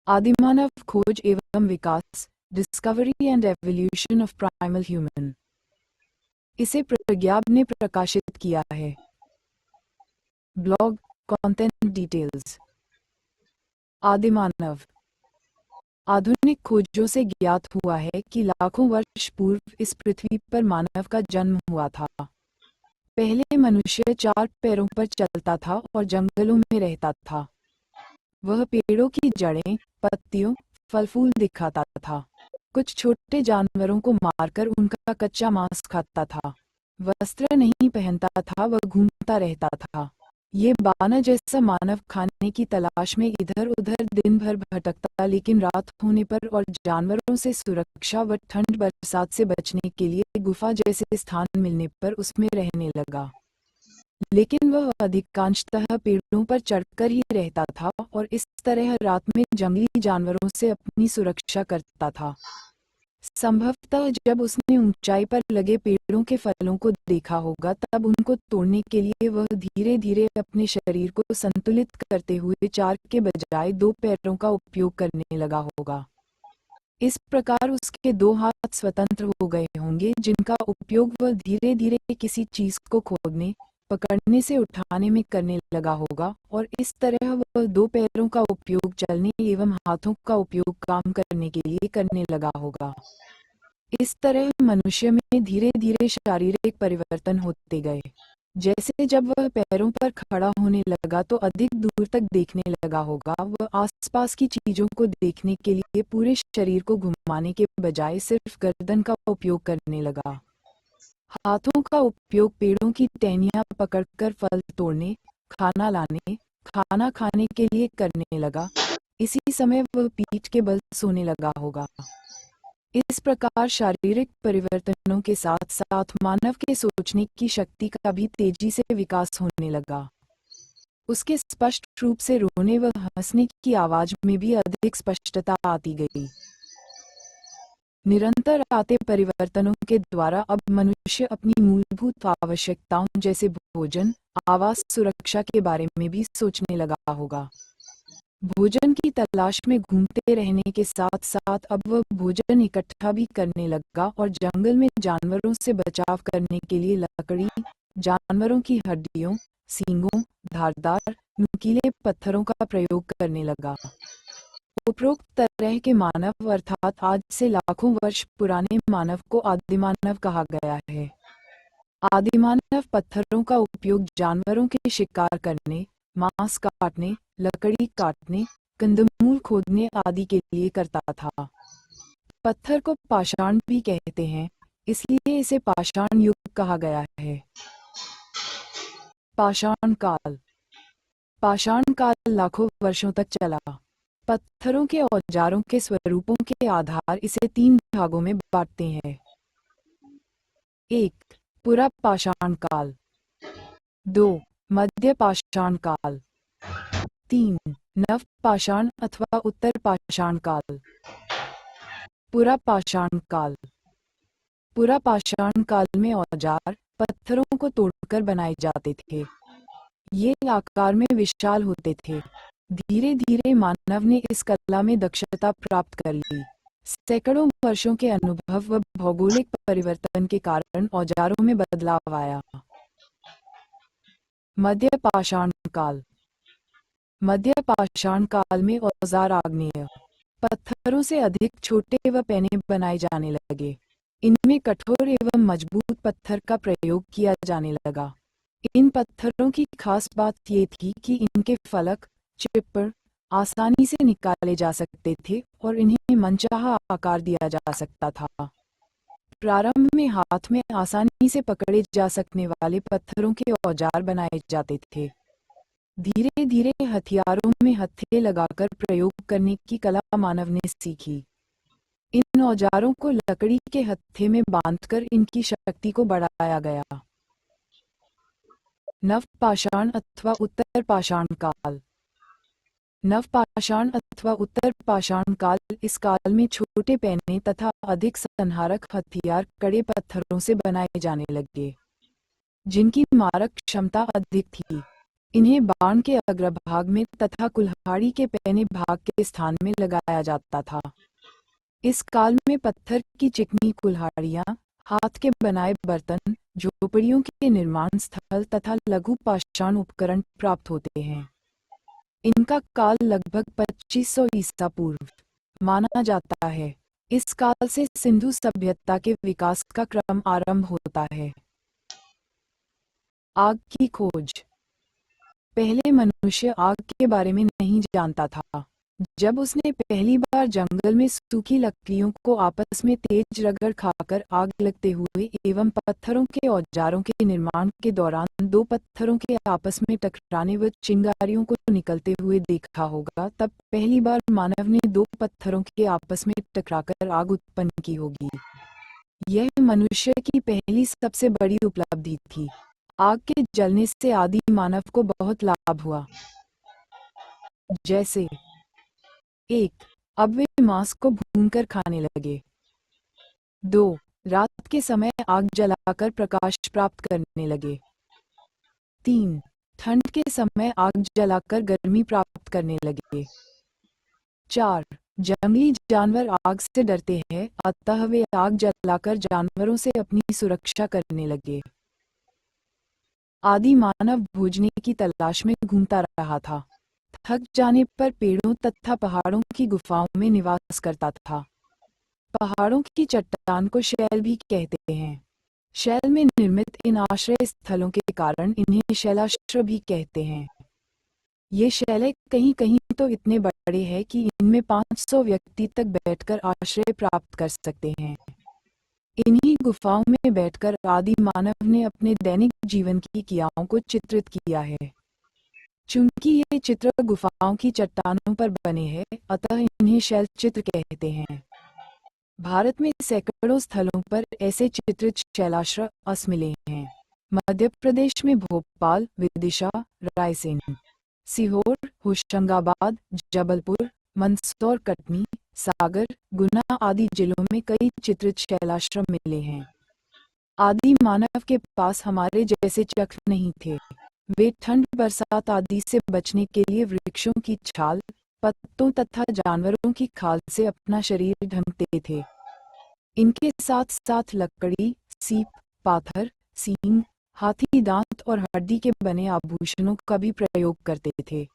आदिमानव खोज एवं विकास, discovery and evolution of primal human. इसे प्रज्ञाब ने प्रकाशित किया है। Blog content details. आदिमानव। आधुनिक खोजों से ज्ञात हुआ है कि लाखों वर्ष पूर्व इस पृथ्वी पर मानव का जन्म हुआ था। पहले मनुष्य 4 पैरों पर चलता था और जंगलों में रहता था। वह पेड़ों की जड़ें, पत्तियों, फल फूल दिखाता था। कुछ छोटे जानवरों को मारकर उनका कच्चा मांस खाता था। वस्त्र नहीं पहनता था, वह घूमता रहता था। ये बानर जैसा मानव खाने की तलाश में इधर उधर दिन भर भटकता, लेकिन रात होने पर और जानवरों से सुरक्षा व ठंड बरसात से बचने के लिए गुफा जैसे स्थान मिलने पर उसमें रहने लगा। लेकिन वह अधिकांशतः पेड़ों पर चढ़कर ही रहता था और इस तरह रात में जंगली जानवरों से अपनी सुरक्षा करता था। संभवतः जब उसने ऊंचाई पर लगे पेड़ों के फलों को देखा होगा, तब उनको तोड़ने के लिए वह धीरे धीरे अपने शरीर को संतुलित करते हुए 4 के बजाय 2 पैरों का उपयोग करने लगा होगा। इस प्रकार उसके 2 हाथ स्वतंत्र हो गए होंगे, जिनका उपयोग वह धीरे धीरे किसी चीज को खोदने, पकड़ने से उठाने में करने लगा होगा, और इस तरह वह 2 पैरों का उपयोग चलने एवं हाथों का उपयोग काम करने के लिए करने लगा होगा। इस तरह मनुष्य में धीरे धीरे शारीरिक परिवर्तन होते गए। जैसे जब वह पैरों पर खड़ा होने लगा तो अधिक दूर तक देखने लगा होगा। वह आसपास की चीजों को देखने के लिए पूरे शरीर को घुमाने के बजाय सिर्फ गर्दन का उपयोग करने लगा। हाथों का उपयोग पेड़ों की टहनियां पकड़कर फल तोड़ने, खाना लाने, खाना खाने के लिए करने लगा। इसी समय वह पीठ के बल सोने लगा होगा। इस प्रकार शारीरिक परिवर्तनों के साथ साथ मानव के सोचने की शक्ति का भी तेजी से विकास होने लगा। उसके स्पष्ट रूप से रोने व हंसने की आवाज में भी अधिक स्पष्टता आती गई। निरंतर आते परिवर्तनों के द्वारा अब मनुष्य अपनी मूलभूत आवश्यकताओं जैसे भोजन, आवास, सुरक्षा के बारे में भी सोचने लगा होगा। भोजन की तलाश में घूमते रहने के साथ साथ अब वह भोजन इकट्ठा भी करने लगा और जंगल में जानवरों से बचाव करने के लिए लकड़ी, जानवरों की हड्डियों, सींगों, धारदार, नुकीले पत्थरों का प्रयोग करने लगा। उपरोक्त तरह के मानव अर्थात आज से लाखों वर्ष पुराने मानव को आदिमानव कहा गया है। आदिमानव पत्थरों का उपयोग जानवरों के शिकार करने, मांस काटने, लकड़ी काटने, कंदमूल खोदने आदि के लिए करता था। पत्थर को पाषाण भी कहते हैं, इसलिए इसे पाषाण युग कहा गया है। पाषाण काल। पाषाण काल लाखों वर्षों तक चला। पत्थरों के औजारों के स्वरूपों के आधार इसे 3 भागों में बांटते हैं। 1. पुरा पाषाण काल। 2. मध्य पाषाण काल। 3. नव पाषाण अथवा उत्तर पाषाण काल। पुरा पाषाण काल। पुरा पाषाण काल में औजार पत्थरों को तोड़कर बनाए जाते थे। ये आकार में विशाल होते थे। धीरे धीरे मानव ने इस कला में दक्षता प्राप्त कर ली। सैकड़ों वर्षों के अनुभव व भौगोलिक परिवर्तन के कारण औजारों में बदलाव आया। मध्य पाषाण काल। मध्य पाषाण काल में औजार आग्नेय पत्थरों से अधिक छोटे व पैने बनाए जाने लगे। इनमें कठोर एवं मजबूत पत्थर का प्रयोग किया जाने लगा। इन पत्थरों की खास बात ये थी कि इनके फलक, चिप्पड़ आसानी से निकाले जा सकते थे और इन्हें मनचाहा आकार दिया जा सकता था। प्रारंभ में हाथ में आसानी से पकड़े जा सकने वाले पत्थरों के औजार बनाए जाते थे। धीरे धीरे हथियारों में हत्थे लगाकर प्रयोग करने की कला मानव ने सीखी। इन औजारों को लकड़ी के हत्थे में बांधकर इनकी शक्ति को बढ़ाया गया। नव पाषाण अथवा उत्तर पाषाण काल। नव पाषाण अथवा उत्तर पाषाण काल, इस काल में छोटे पैने तथा अधिक संहारक हथियार कड़े पत्थरों से बनाए जाने लगे, जिनकी मारक क्षमता अधिक थी। इन्हें बाण के अग्रभाग में तथा कुल्हाड़ी के पैने भाग के स्थान में लगाया जाता था। इस काल में पत्थर की चिकनी कुल्हाड़ियां, हाथ के बनाए बर्तन, झोपड़ियों के निर्माण स्थल तथा लघु पाषाण उपकरण प्राप्त होते हैं। इनका काल लगभग 2500 ईसा पूर्व माना जाता है। इस काल से सिंधु सभ्यता के विकास का क्रम आरंभ होता है। आग की खोज। पहले मनुष्य आग के बारे में नहीं जानता था। जब उसने पहली बार जंगल में सूखी लकड़ियों को आपस में तेज रगड़ खाकर आग लगते हुए एवं पत्थरों के औजारों के निर्माण के दौरान दो पत्थरों के आपस में टकराने व चिंगारियों को निकलते हुए देखा होगा, तब पहली बार मानव ने दो पत्थरों के आपस में टकराकर आग उत्पन्न की होगी। यह मनुष्य की पहली सबसे बड़ी उपलब्धि थी। आग के जलने से आदि मानव को बहुत लाभ हुआ। जैसे 1. अब वे मांस को भूनकर खाने लगे। 2. रात के समय आग जलाकर प्रकाश प्राप्त करने लगे। 3. ठंड के समय आग जलाकर गर्मी प्राप्त करने लगे। 4. जंगली जानवर आग से डरते हैं, अतः वे आग जलाकर जानवरों से अपनी सुरक्षा करने लगे। आदि मानव भोजन की तलाश में घूमता रहा था। थक जाने पर पेड़ों तथा पहाड़ों की गुफाओं में निवास करता था। पहाड़ों की चट्टान को शैल भी कहते हैं। शैल में निर्मित इन आश्रय स्थलों के कारण इन्हें शैलाश्रय भी कहते हैं। ये शैलें कहीं कहीं तो इतने बड़े हैं कि इनमें 500 व्यक्ति तक बैठकर आश्रय प्राप्त कर सकते हैं। इन्हीं गुफाओं में बैठकर आदि मानव ने अपने दैनिक जीवन की क्रियाओं को चित्रित किया है। चूंकि ये चित्र गुफाओं की चट्टानों पर बने हैं, अतः इन्हें शैल चित्र कहते हैं। भारत में सैकड़ों स्थलों पर ऐसे चित्रित शैलाश्रय मिले हैं। मध्य प्रदेश में भोपाल, विदिशा, रायसेन, सीहोर, होशंगाबाद, जबलपुर, मंदसौर, कटनी, सागर, गुना आदि जिलों में कई चित्रित शैलाश्रम मिले हैं। आदि मानव के पास हमारे जैसे चक्र नहीं थे। वे ठंड, बरसात आदि से बचने के लिए वृक्षों की छाल, पत्तों तथा जानवरों की खाल से अपना शरीर ढंकते थे। इनके साथ साथ लकड़ी, सीप, पाथर, सींग, हाथी दांत और हड्डी के बने आभूषणों का भी प्रयोग करते थे।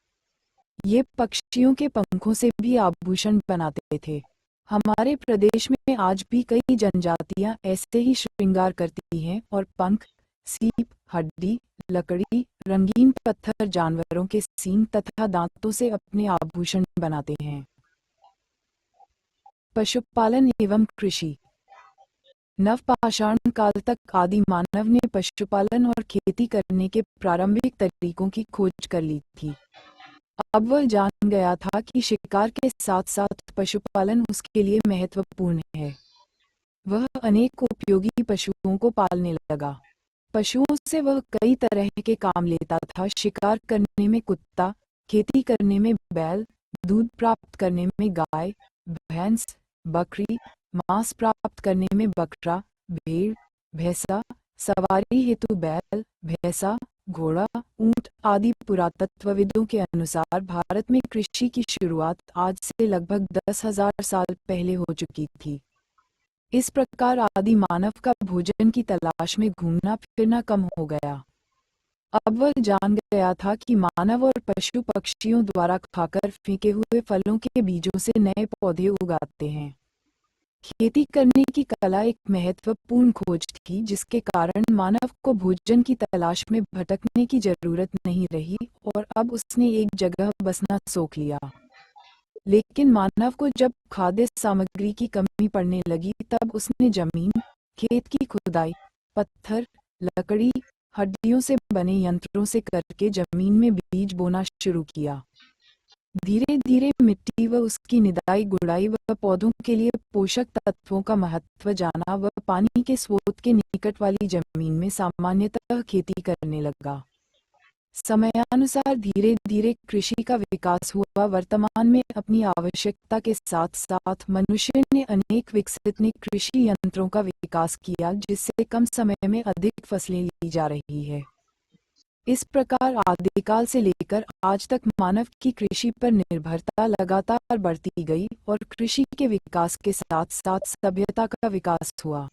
ये पक्षियों के पंखों से भी आभूषण बनाते थे। हमारे प्रदेश में आज भी कई जनजातियां ऐसे ही श्रृंगार करती हैं और पंख, सीप, हड्डी, लकड़ी, रंगीन पत्थर, जानवरों के सींग तथा दांतों से अपने आभूषण बनाते हैं। पशुपालन एवं कृषि। नवपाषाण काल तक आदि मानव ने पशुपालन और खेती करने के प्रारंभिक तरीकों की खोज कर ली थी। अब वह जान गया था कि शिकार के साथ साथ पशुपालन उसके लिए महत्वपूर्ण है। वह अनेक उपयोगी पशुओं को पालने लगा। पशुओं से वह कई तरह के काम लेता था। शिकार करने में कुत्ता, खेती करने में बैल, दूध प्राप्त करने में गाय, भैंस, बकरी, मांस प्राप्त करने में बकरा, भेड़, भैंसा, सवारी हेतु बैल, भैंसा, घोड़ा, ऊंट आदि। पुरातत्वविदों के अनुसार भारत में कृषि की शुरुआत आज से लगभग 10,000 साल पहले हो चुकी थी। इस प्रकार आदि मानव का भोजन की तलाश में घूमना फिरना कम हो गया। अब वह जान गया था कि मानव और पशु पक्षियों द्वारा खाकर फेंके हुए फलों के बीजों से नए पौधे उगाते हैं। खेती करने की कला एक महत्वपूर्ण खोज थी, जिसके कारण मानव को भोजन की तलाश में भटकने की जरूरत नहीं रही और अब उसने एक जगह बसना सीख लिया। लेकिन मानव को जब खाद्य सामग्री की कमी पड़ने लगी, तब उसने जमीन, खेत की खुदाई, पत्थर, लकड़ी, हड्डियों से बने यंत्रों से करके जमीन में बीज बोना शुरू किया। धीरे धीरे मिट्टी व उसकी निदाई गुड़ाई व पौधों के लिए पोषक तत्वों का महत्व जाना व पानी के स्रोत के निकट वाली जमीन में सामान्यतः खेती करने लगा। समयानुसार धीरे धीरे कृषि का विकास हुआ। वर्तमान में अपनी आवश्यकता के साथ साथ मनुष्य ने अनेक विकसित कृषि यंत्रों का विकास किया, जिससे कम समय में अधिक फसलें ली जा रही है। इस प्रकार आदिकाल से लेकर आज तक मानव की कृषि पर निर्भरता लगातार बढ़ती गई और कृषि के विकास के साथ साथ सभ्यता का विकास हुआ।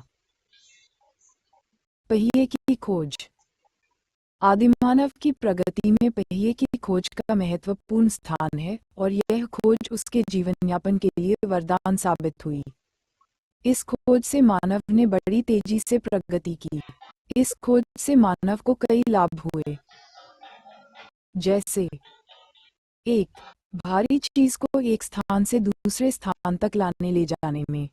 पहिए की खोज। आदिमानव की प्रगति में पहिए की खोज का महत्वपूर्ण स्थान है और यह खोज उसके जीवन यापन के लिए वरदान साबित हुई। इस खोज से मानव ने बड़ी तेजी से प्रगति की। इस खोज से मानव को कई लाभ हुए, जैसे 1. भारी चीज को एक स्थान से दूसरे स्थान तक लाने ले जाने में।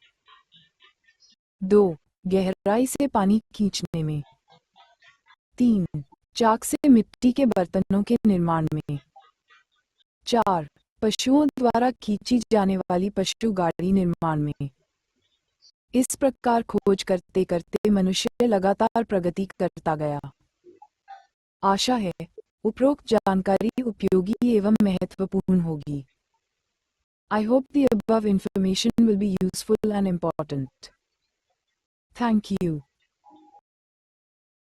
2. गहराई से पानी खींचने में। 3. चाक से मिट्टी के बर्तनों के निर्माण में। 4. पशुओं द्वारा खींची जाने वाली पशु गाड़ी निर्माण में। इस प्रकार खोज करते करते मनुष्य लगातार प्रगति करता गया। आशा है उपरोक्त जानकारी उपयोगी एवं महत्वपूर्ण होगी। I hope the above information will be useful and important. Thank you.